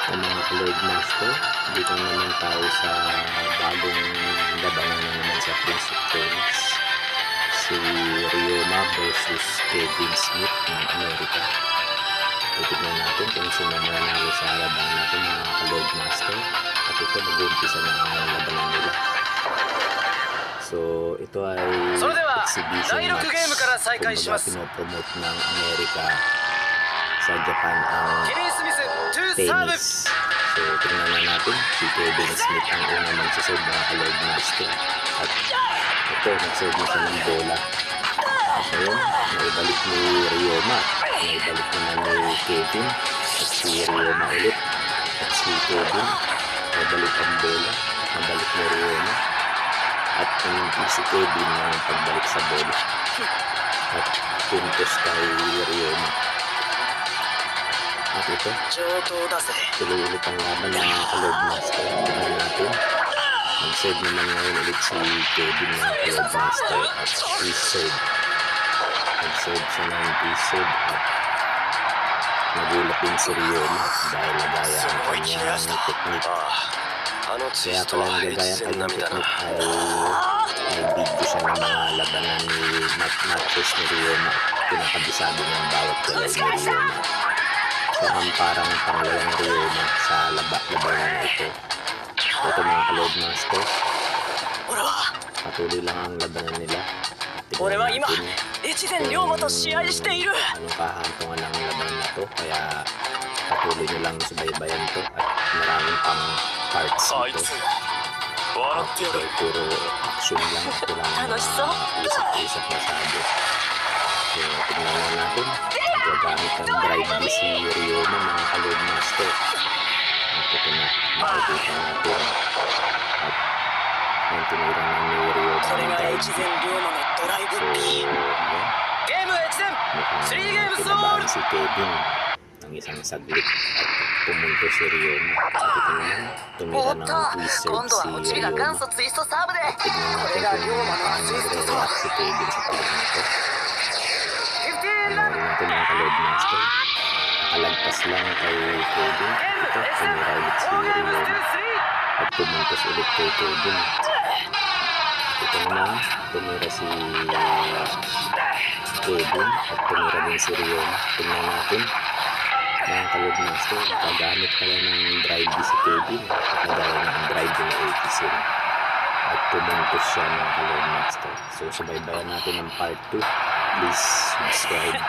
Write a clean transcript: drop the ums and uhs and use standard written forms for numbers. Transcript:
Sa mga Lord Master, dito naman tayo sa bagong labanan na naman sa Prince of Tennis, si Ryoma versus Kevin Smith ng Amerika. Titignan natin kung sino mananalo sa labanan natin mga Lord Master, at ito mag-uumpisa na ang labanan nila. So ito ay exhibition match, kumbaga pinopromote ng Amerika sa Japan ang tennis. So tingnan na natin, si Kevin Smith ang unang magsaserve mga ka-Lord Master, at ito nagserve na siya ng bola. So yun, naibalik ni Ryoma, naibalik naman ni Kevin, at si Ryoma ulit, at si Kevin naibalik ang bola, nabalik ni Ryoma, at hindi si Kevin ang pagbalik sa bola, at puntos kay Ryoma. At ito, tuloy ulit ang laban ng mga ka-Lord Master. Tignan natin, nag-serve naman ngayon ulit si Kevin ng ka-Lord Master at pre-serve. Nag-serve siya ng pre-serve at nagulat din si Ryoma dahil nagaya ang kanyang technique. Kaya pala nagagaya ang kanyang technique ay may video siya ng mga labanan ni matches ni Ryoma. Pinakabisado niya ang bawat galaw ni Ryoma. So ang parang panglalang Ryoma sa labanan na ito. Ito mga ka-Lord Master, patuloy lang ang labanan nila. Tignan natin kung anong kahantungan ng labanan na ito. Kaya patuloy nyo lang subaybayan ito at maraming pang parts ito. Ito puro action lang, ito lang usap-usap masyado. So tignan na natin, gagamit ng drive D si Ryoma mga ka-Lord Master. At ito na, makikita natin. At yung tinira na ni Ryoma ng drive D. So yan, mukhang kinabahan si Kevin ng isang saglit at pumunto si Ryoma. At ito naman, tumira ng twist serve si Ryoma. At tignan natin kung paano nagre-react si Kevin sa talagang ito. Panoorin natin mga ka-Lord Master. Nakalagpas lang kay Kevin. Ito, tumira ulit si Ryoma at pumuntos ulit kay Kevin. Ito naman, tumira si Kevin at tumira din si Ryoma. Tingnan natin mga ka-Lord Master, nakagamit pala ng drive D si Kevin at nagaya ng drive D na 80 at pumuntos siya mga ka-Lord Master. So subaybayan natin ang part 2. Please subscribe.